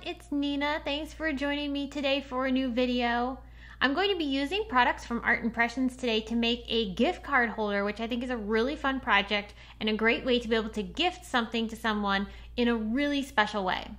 it's Nina. Thanks for joining me today for a new video. I'm going to be using products from Art Impressions today to make a gift card holder, which I think is a really fun project and a great way to be able to gift something to someone in a really special way.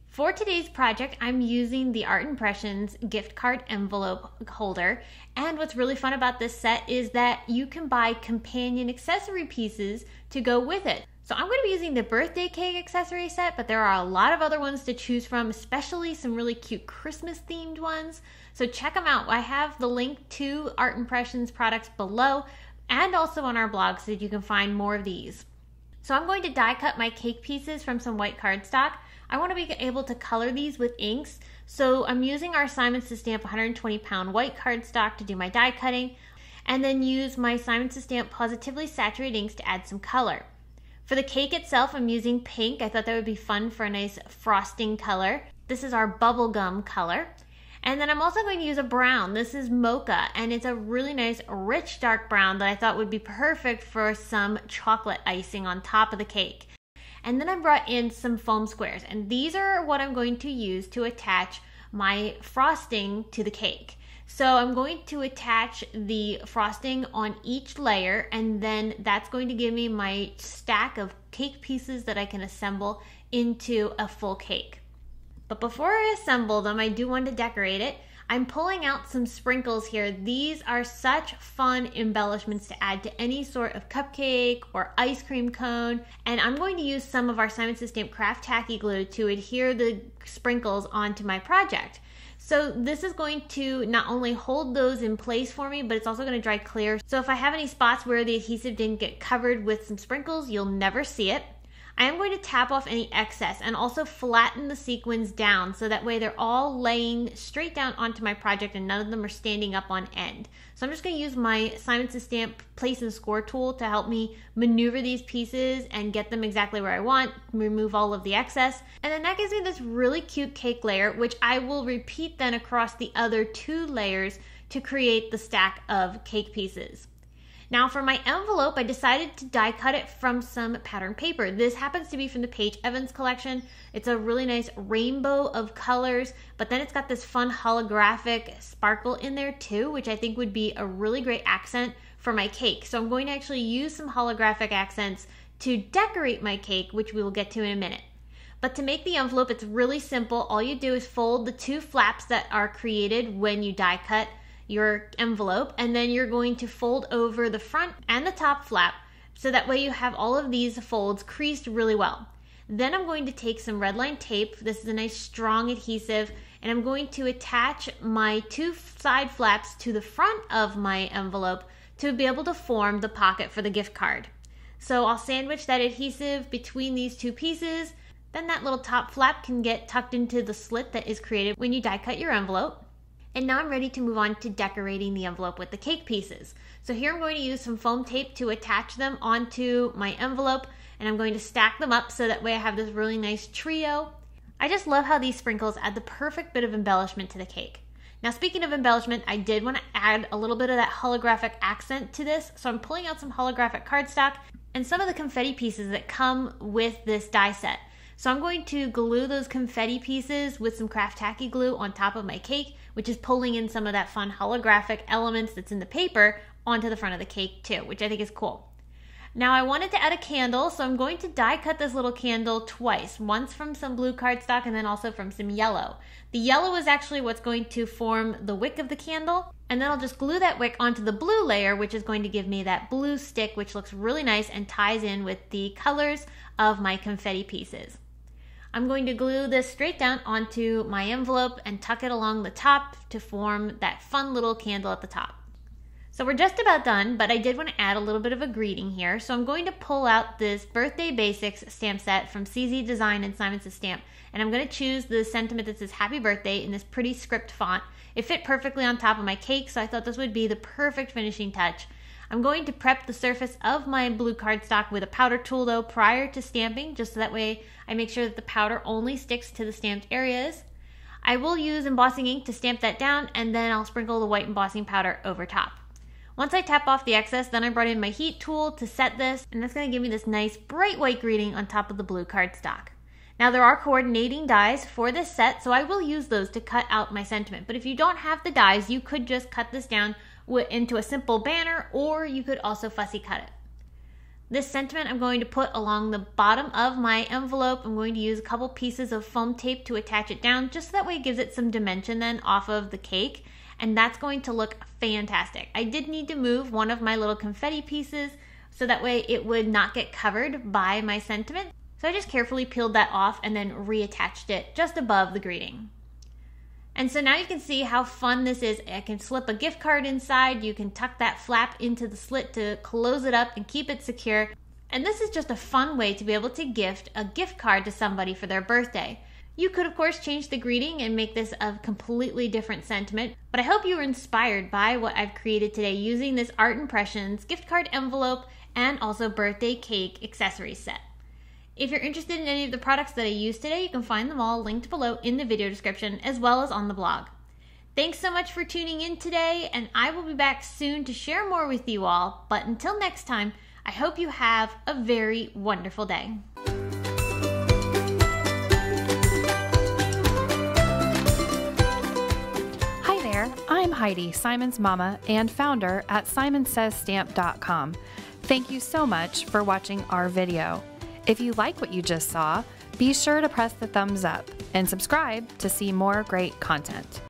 For today's project, I'm using the Art Impressions gift card envelope holder, and what's really fun about this set is that you can buy companion accessory pieces to go with it. So I'm going to be using the birthday cake accessory set, but there are a lot of other ones to choose from, especially some really cute Christmas themed ones. So check them out. I have the link to Art Impressions products below and also on our blog so that you can find more of these. So I'm going to die cut my cake pieces from some white cardstock. I want to be able to color these with inks, so I'm using our Simon Says Stamp 120 pound white cardstock to do my die cutting, and then use my Simon Says Stamp Pawsitively saturated inks to add some color. For the cake itself, I'm using pink. I thought that would be fun for a nice frosting color. This is our Bubblegum color. And then I'm also going to use a brown. This is Mocha, and it's a really nice rich dark brown that I thought would be perfect for some chocolate icing on top of the cake. And then I brought in some foam squares, and these are what I'm going to use to attach my frosting to the cake. So I'm going to attach the frosting on each layer, and then that's going to give me my stack of cake pieces that I can assemble into a full cake. But before I assemble them, I do want to decorate it. I'm pulling out some sprinkles here. These are such fun embellishments to add to any sort of cupcake or ice cream cone. And I'm going to use some of our Simon Says Stamp Craft Tacky Glue to adhere the sprinkles onto my project. So this is going to not only hold those in place for me, but it's also going to dry clear. So if I have any spots where the adhesive didn't get covered with some sprinkles, you'll never see it. I am going to tap off any excess and also flatten the sequins down so that way they're all laying straight down onto my project and none of them are standing up on end. So I'm just going to use my Simon Says Stamp Place and Score tool to help me maneuver these pieces and get them exactly where I want, remove all of the excess. And then that gives me this really cute cake layer, which I will repeat then across the other two layers to create the stack of cake pieces. Now for my envelope, I decided to die cut it from some pattern paper. This happens to be from the Paige Evans collection. It's a really nice rainbow of colors, but then it's got this fun holographic sparkle in there too, which I think would be a really great accent for my cake. So I'm going to actually use some holographic accents to decorate my cake, which we will get to in a minute. But to make the envelope, it's really simple. All you do is fold the two flaps that are created when you die cut your envelope, and then you're going to fold over the front and the top flap so that way you have all of these folds creased really well. Then I'm going to take some red line tape. This is a nice strong adhesive, and I'm going to attach my two side flaps to the front of my envelope to be able to form the pocket for the gift card. So I'll sandwich that adhesive between these two pieces. Then that little top flap can get tucked into the slit that is created when you die cut your envelope. And now I'm ready to move on to decorating the envelope with the cake pieces. So here I'm going to use some foam tape to attach them onto my envelope, and I'm going to stack them up so that way I have this really nice trio. I just love how these sprinkles add the perfect bit of embellishment to the cake. Now speaking of embellishment, I did want to add a little bit of that holographic accent to this, so I'm pulling out some holographic cardstock and some of the confetti pieces that come with this die set. So I'm going to glue those confetti pieces with some Craft Tacky Glue on top of my cake, which is pulling in some of that fun holographic elements that's in the paper onto the front of the cake too, which I think is cool. Now I wanted to add a candle, so I'm going to die cut this little candle twice, once from some blue cardstock and then also from some yellow. The yellow is actually what's going to form the wick of the candle, and then I'll just glue that wick onto the blue layer, which is going to give me that blue stick, which looks really nice and ties in with the colors of my confetti pieces. I'm going to glue this straight down onto my envelope and tuck it along the top to form that fun little candle at the top. So we're just about done, but I did want to add a little bit of a greeting here. So I'm going to pull out this Birthday Basics stamp set from CZ Design and Simon Says Stamp, and I'm going to choose the sentiment that says Happy Birthday in this pretty script font. It fit perfectly on top of my cake, so I thought this would be the perfect finishing touch. I'm going to prep the surface of my blue cardstock with a powder tool though prior to stamping, just so that way I make sure that the powder only sticks to the stamped areas. I will use embossing ink to stamp that down, and then I'll sprinkle the white embossing powder over top. Once I tap off the excess, then I brought in my heat tool to set this, and that's going to give me this nice bright white greeting on top of the blue cardstock. Now there are coordinating dies for this set, so I will use those to cut out my sentiment. But if you don't have the dies, you could just cut this down into a simple banner, or you could also fussy cut it. This sentiment I'm going to put along the bottom of my envelope. I'm going to use a couple pieces of foam tape to attach it down, just so that way it gives it some dimension then off of the cake, and that's going to look fantastic. I did need to move one of my little confetti pieces so that way it would not get covered by my sentiment. So I just carefully peeled that off and then reattached it just above the greeting. And so now you can see how fun this is. I can slip a gift card inside. You can tuck that flap into the slit to close it up and keep it secure. And this is just a fun way to be able to gift a gift card to somebody for their birthday. You could, of course, change the greeting and make this a completely different sentiment, but I hope you were inspired by what I've created today using this Art Impressions gift card envelope and also birthday cake accessory set. If you're interested in any of the products that I used today, you can find them all linked below in the video description as well as on the blog. Thanks so much for tuning in today, and I will be back soon to share more with you all. But until next time, I hope you have a very wonderful day. Hi there, I'm Heidi, Simon's mama and founder at simonsaysstamp.com. Thank you so much for watching our video. If you like what you just saw, be sure to press the thumbs up and subscribe to see more great content.